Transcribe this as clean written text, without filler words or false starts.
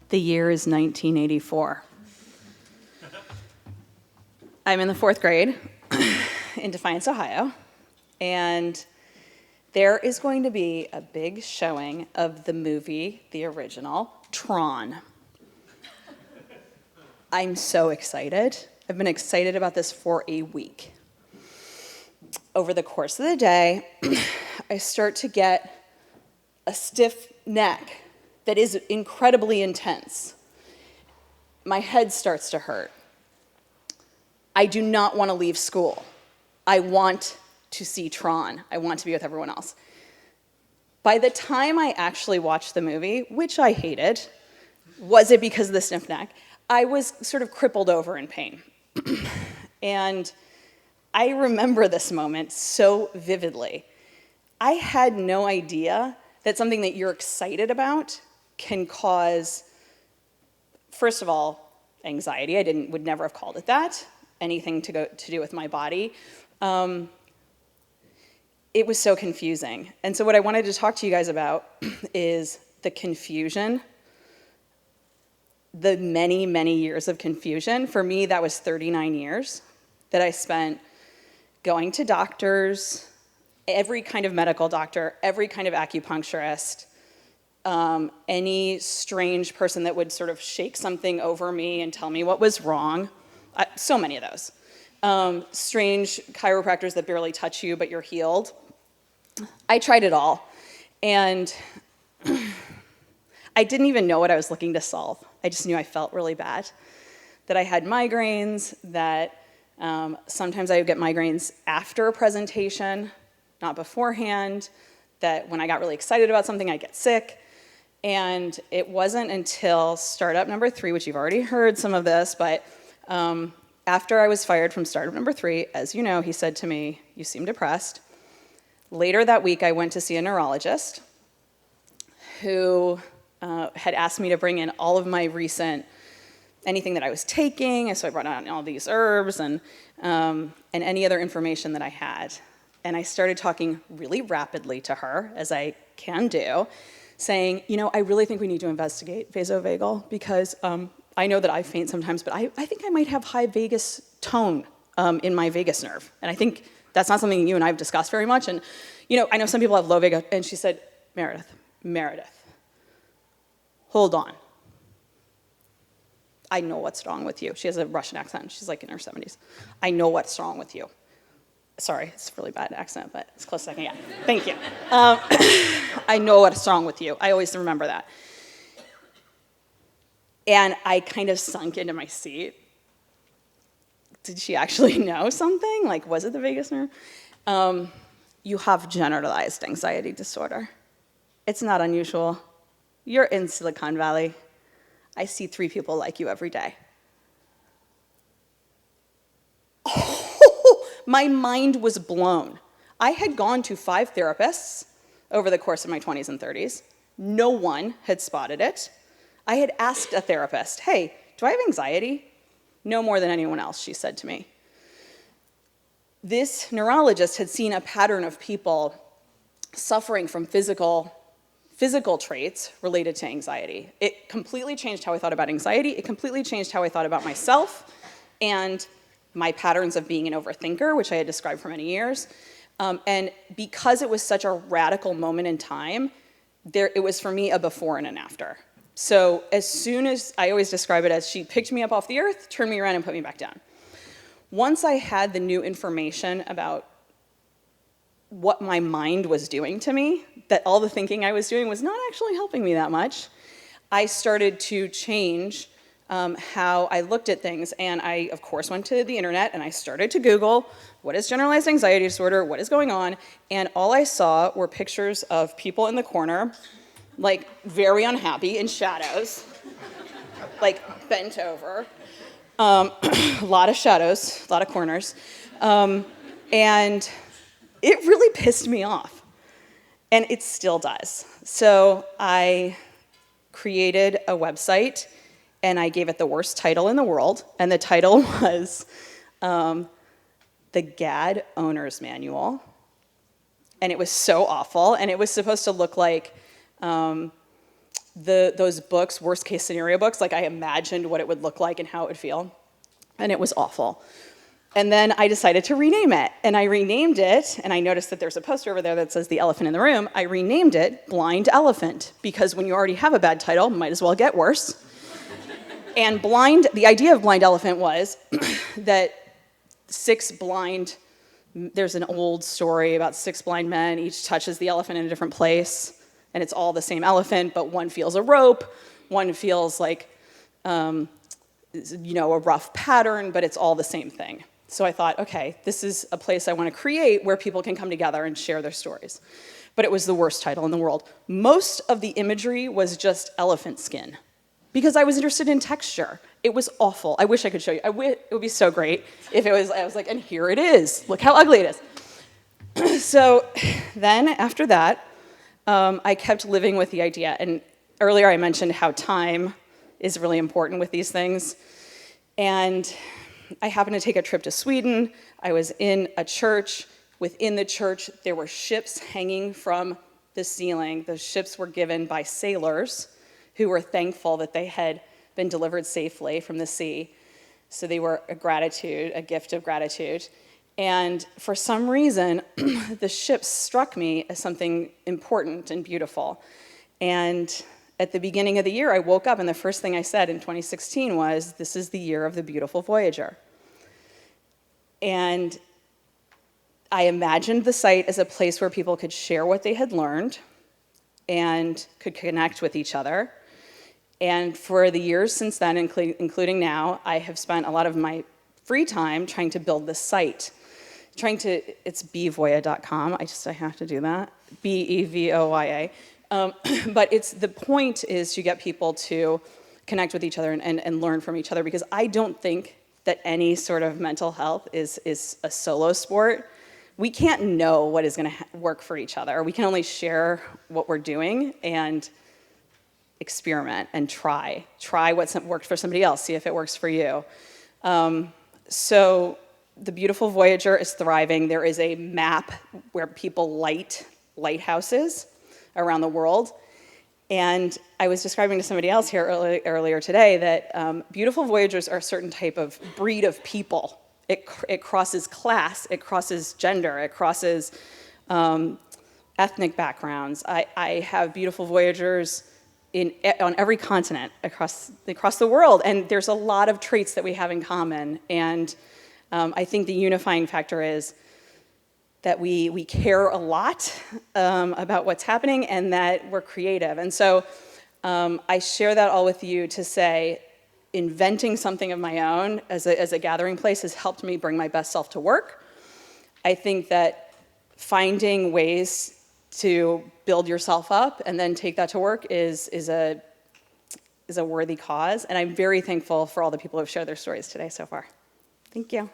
The year is 1984. I'm in the 4th grade in Defiance, Ohio, and there is going to be a big showing of the movie, the original, Tron. I'm so excited. I've been excited about this for a week. Over the course of the day, I start to get a stiff neck that is incredibly intense. My head starts to hurt. I do not want to leave school. I want to see Tron. I want to be with everyone else. By the time I actually watched the movie, which I hated, was it because of the stiff neck? I was sort of crippled over in pain. And I remember this moment so vividly. I had no idea that something that you're excited about can cause, first of all, anxiety. I would never have called it that. Anything to do with my body. It was so confusing. And so what I wanted to talk to you guys about is the confusion, the many, many years of confusion. For me, that was 39 years that I spent going to doctors, every kind of medical doctor, every kind of acupuncturist, any strange person that would sort of shake something over me and tell me what was wrong. So many of those. Strange chiropractors that barely touch you, but you're healed. I tried it all. And I didn't even know what I was looking to solve. I just knew I felt really bad. That I had migraines, that sometimes I would get migraines after a presentation, not beforehand, that when I got really excited about something, I'd get sick. And it wasn't until startup number 3, which you've already heard some of this, but after I was fired from startup number 3, as you know, he said to me, "You seem depressed." Later that week, I went to see a neurologist who had asked me to bring in all of my recent, anything that I was taking, and so I brought out all these herbs and any other information that I had. And I started talking really rapidly to her, as I can do, saying, I really think we need to investigate vasovagal because I know that I faint sometimes, but I think I might have high vagus tone in my vagus nerve. And I think that's not something you and I have discussed very much. And, I know some people have low vagus. And she said, Meredith, hold on. I know what's wrong with you. She has a Russian accent. She's like in her 70s. I know what's wrong with you. Sorry, it's a really bad accent, but it's close as I can get. Thank you. I know what's wrong with you. I always remember that. And I kind of sunk into my seat. Did she actually know something? Like, was it the vagus nerve? You have generalized anxiety disorder. It's not unusual. You're in Silicon Valley. I see 3 people like you every day. Oh, my mind was blown. I had gone to 5 therapists over the course of my 20s and 30s. No one had spotted it. I had asked a therapist, hey, do I have anxiety? No more than anyone else, she said to me. This neurologist had seen a pattern of people suffering from physical traits related to anxiety. It completely changed how I thought about anxiety. It completely changed how I thought about myself and my patterns of being an overthinker, which I had described for many years. And because it was such a radical moment in time, it was for me a before and an after. So as soon as, I always describe it as she picked me up off the earth, turned me around and put me back down. Once I had the new information about what my mind was doing to me, that all the thinking I was doing was not actually helping me that much, I started to change how I looked at things. And I, of course, went to the internet and I started to Google, what is generalized anxiety disorder? What is going on? And all I saw were pictures of people in the corner, like very unhappy in shadows, like bent over. A lot of shadows, a lot of corners. And it really pissed me off. And it still does. So I created a website and I gave it the worst title in the world. And the title was The GAD Owner's Manual. And it was so awful. And it was supposed to look like those books, worst case scenario books, like I imagined what it would look like and how it would feel, and it was awful. And then I decided to rename it, and I renamed it, and I noticed that there's a poster over there that says The Elephant in the Room. I renamed it Blind Elephant, because when you already have a bad title, might as well get worse. And the idea of Blind Elephant was that there's an old story about 6 blind men, each touches the elephant in a different place, and it's all the same elephant, but one feels a rope, one feels like, a rough pattern, but it's all the same thing. So I thought, okay, this is a place I want to create where people can come together and share their stories. But it was the worst title in the world. Most of the imagery was just elephant skin, because I was interested in texture. It was awful. I wish I could show you. It would be so great if I was like, and here it is. Look how ugly it is. So then after that, I kept living with the idea. And earlier I mentioned how time is really important with these things. And I happened to take a trip to Sweden. I was in a church. Within the church, there were ships hanging from the ceiling. Those ships were given by sailors who were thankful that they had been delivered safely from the sea. So they were a gift of gratitude. And for some reason, the ships struck me as something important and beautiful. And at the beginning of the year, I woke up, and the first thing I said in 2016 was, this is the year of the Beautiful Voyager. And I imagined the site as a place where people could share what they had learned and could connect with each other. And for the years since then, including now, I have spent a lot of my free time trying to build this site. It's bevoya.com, I have to do that, Bevoya. But the point is to get people to connect with each other and learn from each other, because I don't think that any sort of mental health is a solo sport. We can't know what is going to work for each other. We can only share what we're doing and experiment and try what's worked for somebody else, see if it works for you. So the Beautiful Voyager is thriving. There is a map where people light lighthouses around the world. And I was describing to somebody else here earlier today that Beautiful Voyagers are a certain type of breed of people. It crosses class, it crosses gender, it crosses ethnic backgrounds. I have Beautiful Voyagers on every continent across the world, and there's a lot of traits that we have in common. And I think the unifying factor is that we care a lot about what's happening, and that we're creative. And so I share that all with you to say, inventing something of my own as a gathering place has helped me bring my best self to work. I think that finding ways to build yourself up and then take that to work is a worthy cause. And I'm very thankful for all the people who have shared their stories today so far. Thank you.